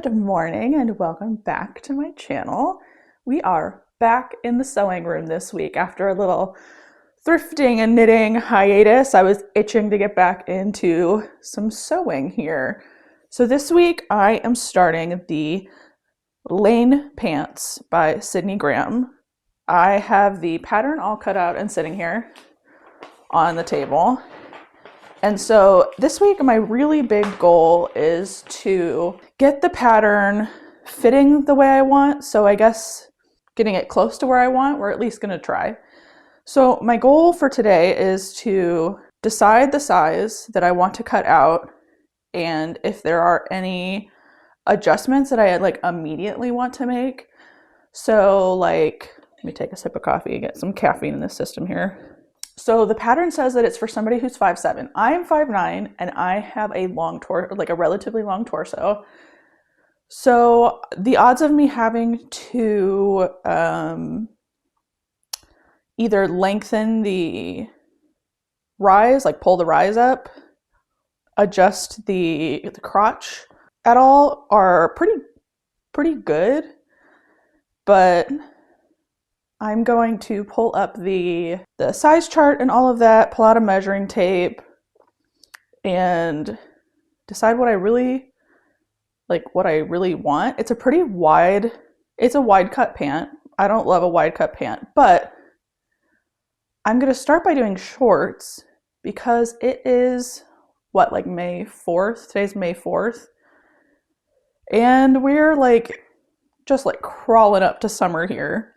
Good morning and welcome back to my channel. We are back in the sewing room this week after a little thrifting and knitting hiatus. I was itching to get back into some sewing here. So this week I am starting the Lane Pants by Sydney Graham. I have the pattern all cut out and sitting here on the table. And so this week, my really big goal is to get the pattern fitting the way I want. So I guess getting it close to where I want, we're at least going to try. So my goal for today is to decide the size that I want to cut out. And if there are any adjustments that I immediately want to make. So let me take a sip of coffee and get some caffeine in this system here. So the pattern says that it's for somebody who's 5'7". I am 5'9", and I have a a relatively long torso. So the odds of me having to either lengthen the rise, pull the rise up, adjust the crotch at all are pretty good, but I'm going to pull up the size chart and all of that, pull out a measuring tape, and decide what I really want. It's a wide cut pant. I don't love a wide cut pant, but I'm going to start by doing shorts because it is May 4th. Today's May 4th. And we're just crawling up to summer here.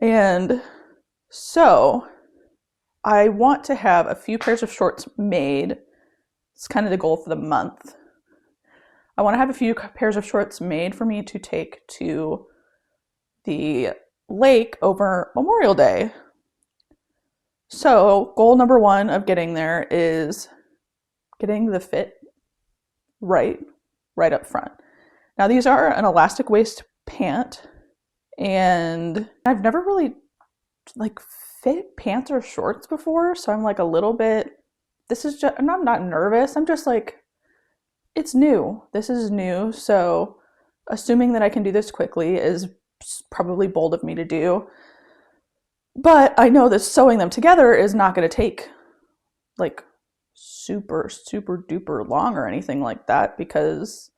And so I want to have a few pairs of shorts made. It's kind of the goal for the month. I want to have a few pairs of shorts made for me to take to the lake over Memorial Day. So goal number one of getting there is getting the fit right up front. Now these are an elastic waist pant. And I've never really fit pants or shorts before, so I'm a little bit, and I'm not nervous, I'm just it's new. This is new, so assuming that I can do this quickly is probably bold of me to do. But I know that sewing them together is not going to take super duper long or anything like that, because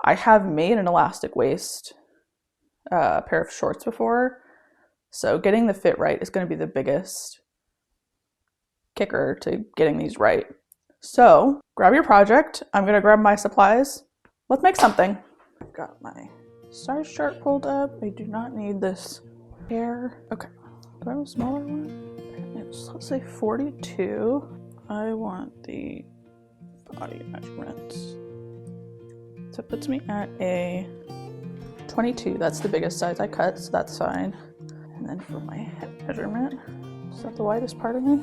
I have made an elastic waist pair of shorts before, so getting the fit right is going to be the biggest kicker to getting these right. So grab your project. I'm going to grab my supplies. Let's make something. I've got my size chart pulled up. I do not need this hair. Okay, do I have a smaller one? Let's say 42. I want the body measurements. So it puts me at a 22, that's the biggest size I cut, so that's fine. And then for my hip measurement, is that the widest part of me?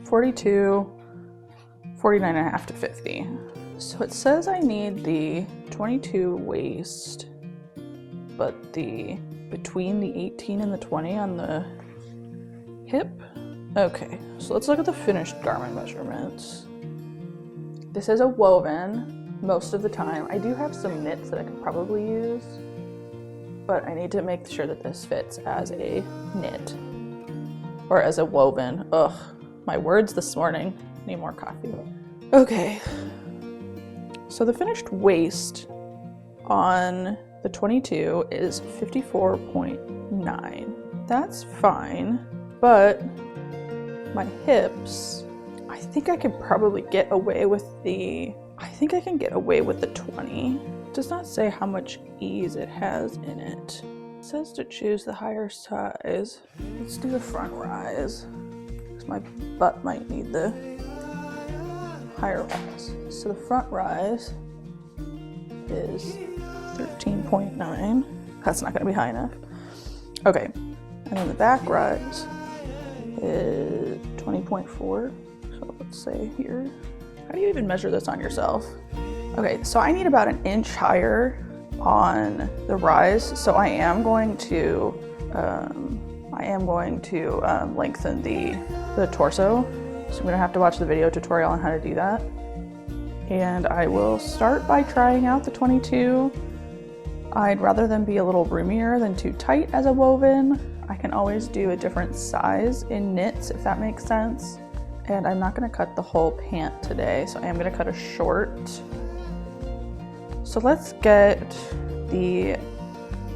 42, 49.5 to 50. So it says I need the 22 waist, but between the 18 and the 20 on the hip. Okay, so let's look at the finished garment measurements. This is a woven most of the time. I do have some knits that I could probably use, but I need to make sure that this fits as a knit or as a woven. Ugh, my words this morning. Need more coffee. Okay, so the finished waist on the 22 is 54.9. That's fine, but my hips, I think I can probably get away with the 20. Does not say how much ease it has in it. It says to choose the higher size. Let's do the front rise, because my butt might need the higher rise. So the front rise is 13.9. That's not going to be high enough. Okay, and then the back rise is 20.4. So let's say here. How do you even measure this on yourself? Okay, so I need about an inch higher on the rise, so I am going to lengthen the torso. So I'm gonna have to watch the video tutorial on how to do that. And I will start by trying out the 22. I'd rather them be a little roomier than too tight as a woven. I can always do a different size in knits, if that makes sense. And I'm not gonna cut the whole pant today, so I am gonna cut a short. So let's get the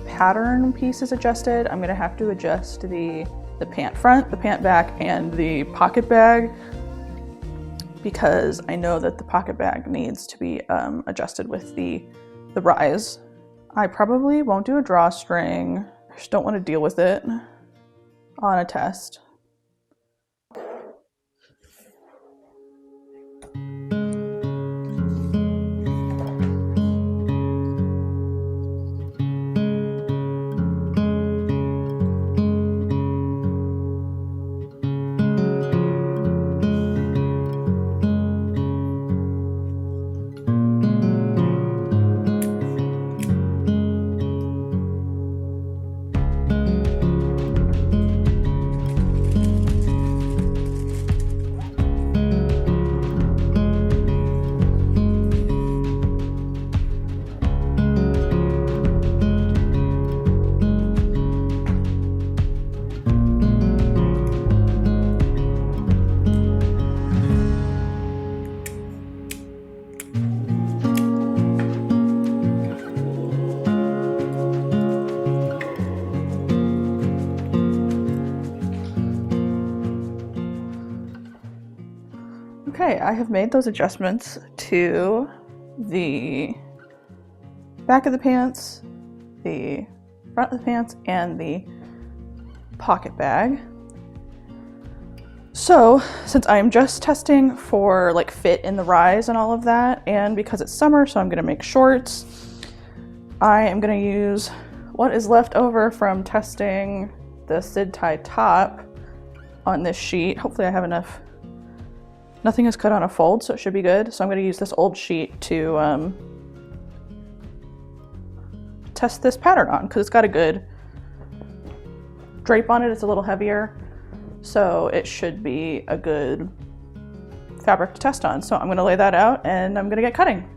pattern pieces adjusted. I'm gonna have to adjust the pant front, the pant back, and the pocket bag, because I know that the pocket bag needs to be adjusted with the rise. I probably won't do a drawstring. I just don't want to deal with it on a test. Okay, I have made those adjustments to the back of the pants, the front of the pants, and the pocket bag. So, since I'm just testing for like fit in the rise and all of that, and because it's summer, so I'm gonna make shorts, I am gonna use what is left over from testing the Sid tie top on this sheet. Hopefully I have enough. Nothing is cut on a fold, so it should be good. So I'm going to use this old sheet to test this pattern on, because it's got a good drape on it. It's a little heavier, so it should be a good fabric to test on. So I'm going to lay that out and I'm going to get cutting.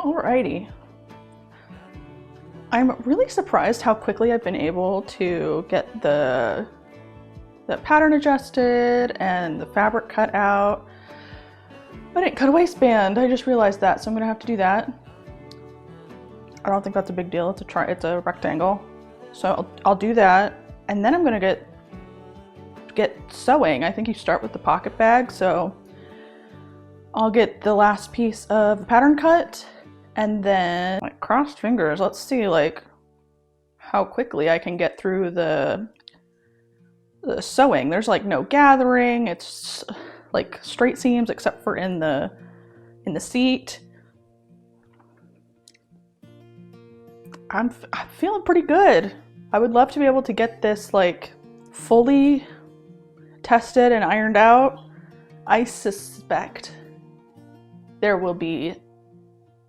Alrighty. I'm really surprised how quickly I've been able to get the pattern adjusted and the fabric cut out. I didn't cut a waistband, I just realized that, so I'm gonna have to do that. I don't think that's a big deal, it's a rectangle. So I'll do that, and then I'm gonna get sewing. I think you start with the pocket bag, so I'll get the last piece of the pattern cut, and then, like, crossed fingers, let's see like how quickly I can get through the sewing. There's like no gathering, it's like straight seams except for in the seat. I'm feeling pretty good. I would love to be able to get this like fully tested and ironed out. I suspect there will be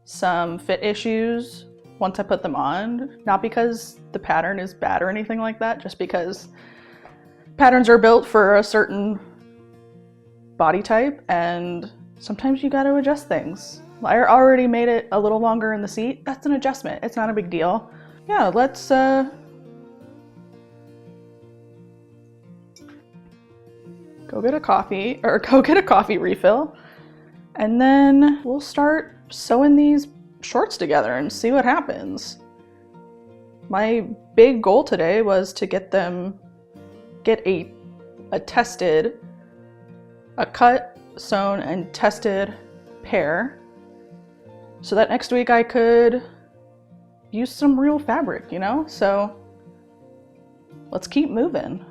some fit issues once I put them on. Not because the pattern is bad or anything like that, just because patterns are built for a certain body type and sometimes you got to adjust things. I already made it a little longer in the seat. That's an adjustment. It's not a big deal. Yeah, let's go get a coffee, or go get a coffee refill, and then we'll start sewing these shorts together and see what happens. My big goal today was to get a tested, a cut, sewn, and tested pair, so that next week I could use some real fabric, you know? So let's keep moving.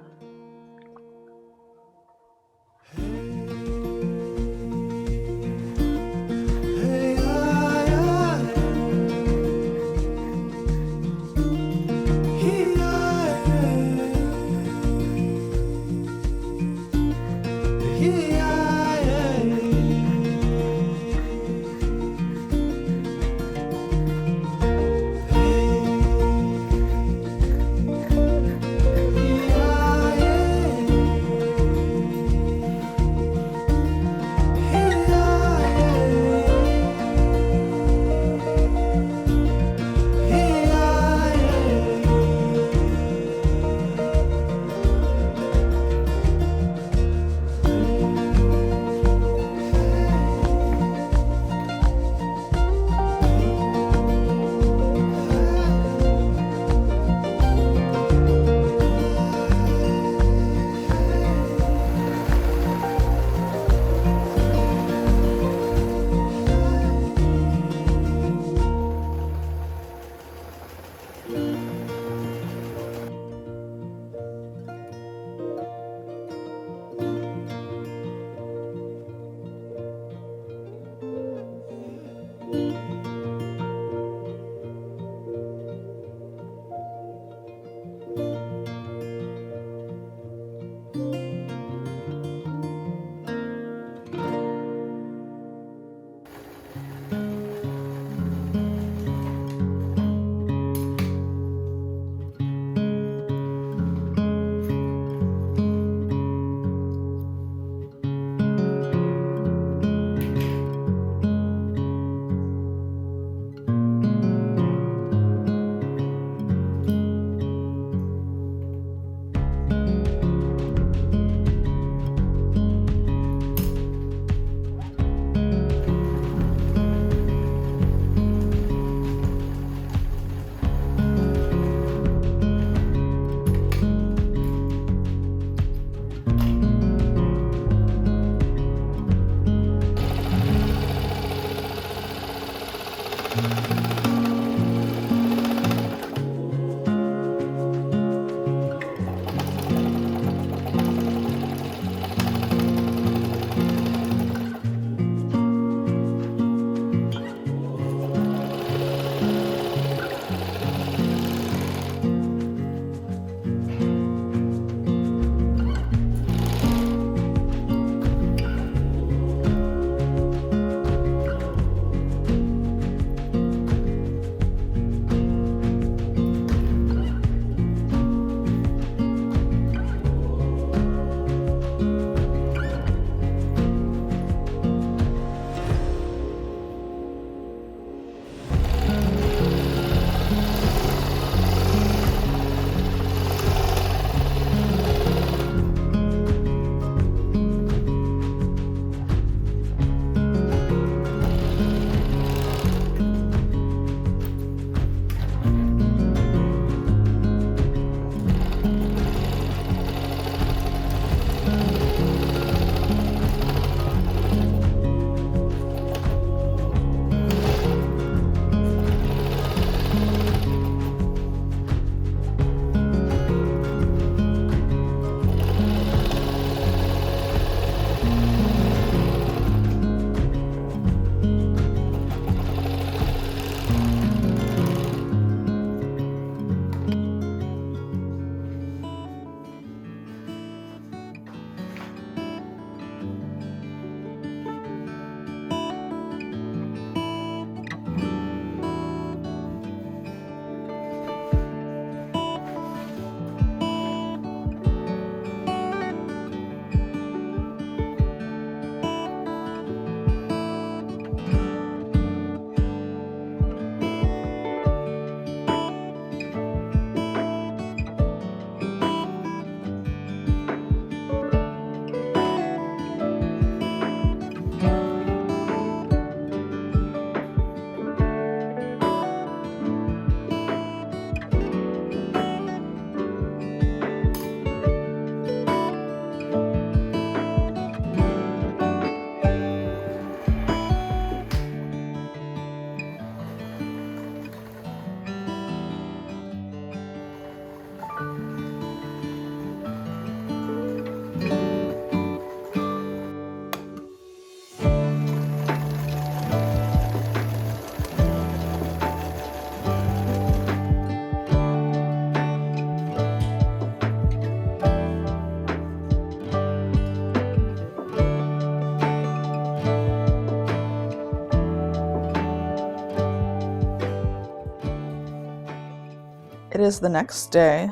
is the next day,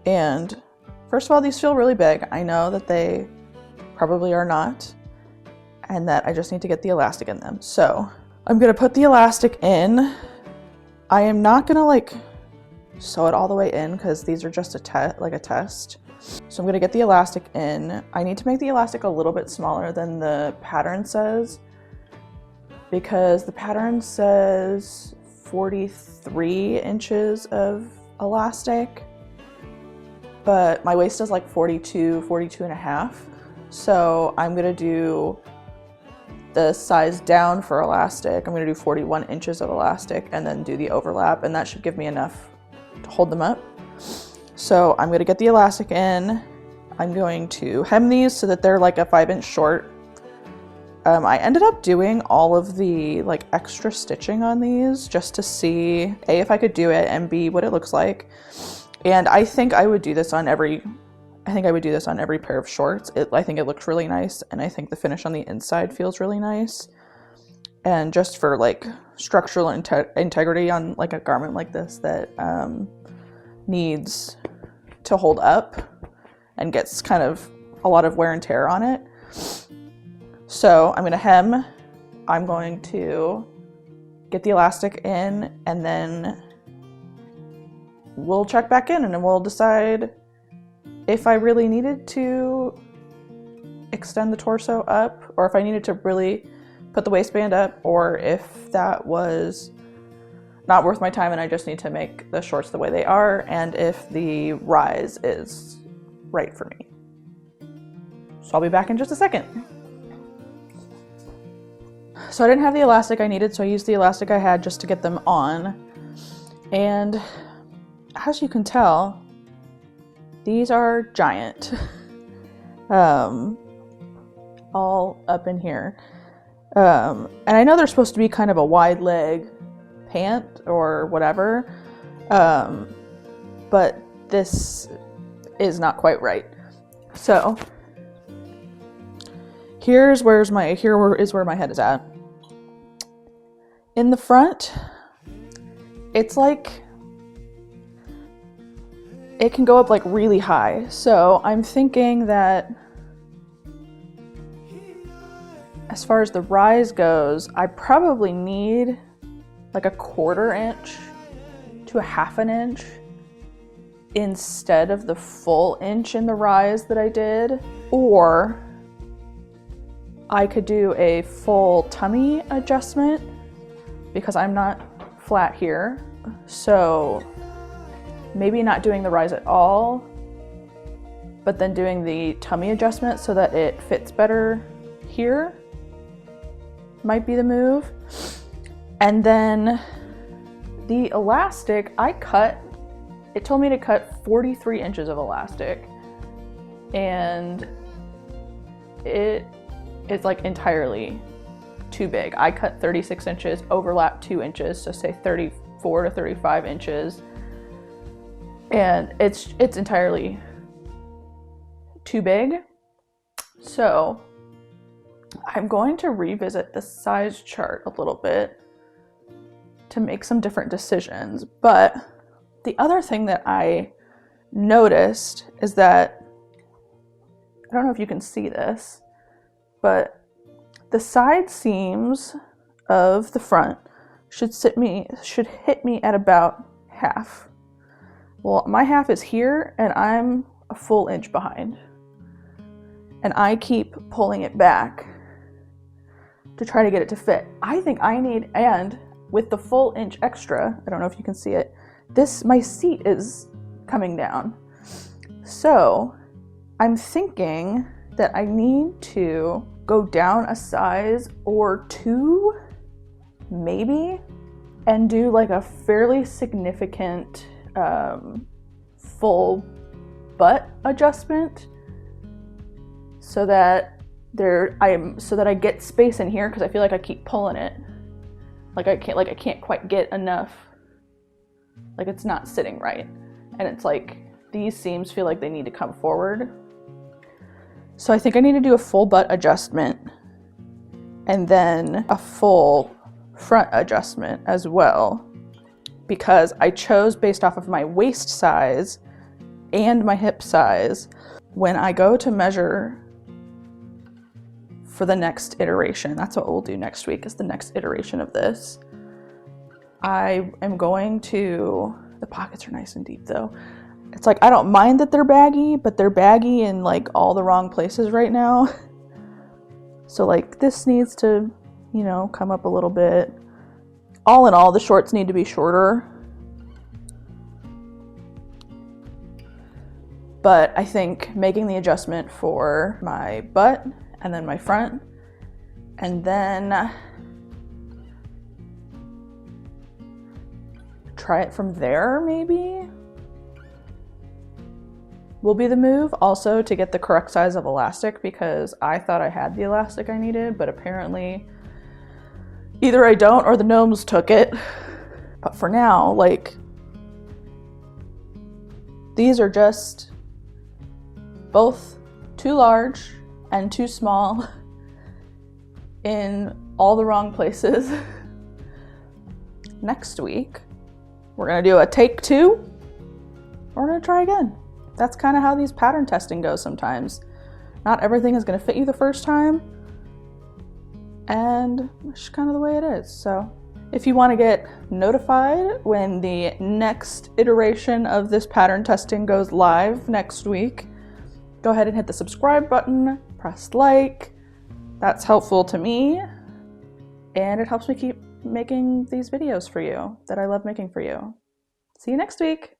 and first of all, these feel really big. I know that they probably are not, and that I just need to get the elastic in them. So I'm gonna put the elastic in. I am not gonna like sew it all the way in because these are just a test. So I'm gonna get the elastic in. I need to make the elastic a little bit smaller than the pattern says, because the pattern says 43 inches of elastic, but my waist is like 42 and a half. So I'm gonna do the size down for elastic. I'm gonna do 41 inches of elastic and then do the overlap, and that should give me enough to hold them up. So I'm gonna get the elastic in. I'm going to hem these so that they're like a 5-inch short. I ended up doing all of the like extra stitching on these just to see A, if I could do it, and B, what it looks like. And I think I would do this on every pair of shorts. I think it looks really nice, and I think the finish on the inside feels really nice. And just for like structural integrity on like a garment like this that needs to hold up and gets kind of a lot of wear and tear on it. So I'm going to hem. I'm going to get the elastic in, and then we'll check back in and then we'll decide if I really needed to extend the torso up, or if I needed to really put the waistband up, or if that was not worth my time and I just need to make the shorts the way they are, and if the rise is right for me. So I'll be back in just a second. So I didn't have the elastic I needed, so I used the elastic I had just to get them on. And as you can tell, these are giant. All up in here. And I know they're supposed to be kind of a wide leg pant or whatever, but this is not quite right. So here is where my head is at. In the front, it's like it can go up like really high. So I'm thinking that as far as the rise goes, I probably need like a 1/4 inch to a 1/2 inch instead of the full inch in the rise that I did. Or I could do a full tummy adjustment because I'm not flat here. So maybe not doing the rise at all, but then doing the tummy adjustment so that it fits better here might be the move. And then the elastic, it told me to cut 43 inches of elastic, and it's like entirely too big. I cut 36 inches, overlap 2 inches, so say 34 to 35 inches. And it's entirely too big. So I'm going to revisit the size chart a little bit to make some different decisions. But the other thing that I noticed is that, I don't know if you can see this, but the side seams of the front should hit me at about half. Well, my half is here and I'm a full inch behind. And I keep pulling it back to try to get it to fit. I think I need, and with the full inch extra, I don't know if you can see it, my seat is coming down. So I'm thinking that I need to go down a size or 2, maybe, and do like a fairly significant full butt adjustment so that I get space in here, because I feel like I keep pulling it. I can't quite get enough. Like it's not sitting right. And it's like these seams feel like they need to come forward. So I think I need to do a full butt adjustment and then a full front adjustment as well, because I chose based off of my waist size and my hip size. When I go to measure for the next iteration, that's what we'll do next week, is the next iteration of this. I am going to, the pockets are nice and deep though. It's like, I don't mind that they're baggy, but they're baggy in like all the wrong places right now. So like this needs to, you know, come up a little bit. All in all, the shorts need to be shorter. But I think making the adjustment for my butt and then my front, and then try it from there maybe, will be the move. Also to get the correct size of elastic, because I thought I had the elastic I needed, but apparently either I don't or the gnomes took it. But for now, like, these are just both too large and too small in all the wrong places. Next week, we're gonna do a take 2. We're gonna try again. That's kind of how these pattern testing goes sometimes. Not everything is gonna fit you the first time, and it's just kind of the way it is. So if you want to get notified when the next iteration of this pattern testing goes live next week, go ahead and hit the subscribe button, press like. That's helpful to me, and it helps me keep making these videos for you that I love making for you. See you next week.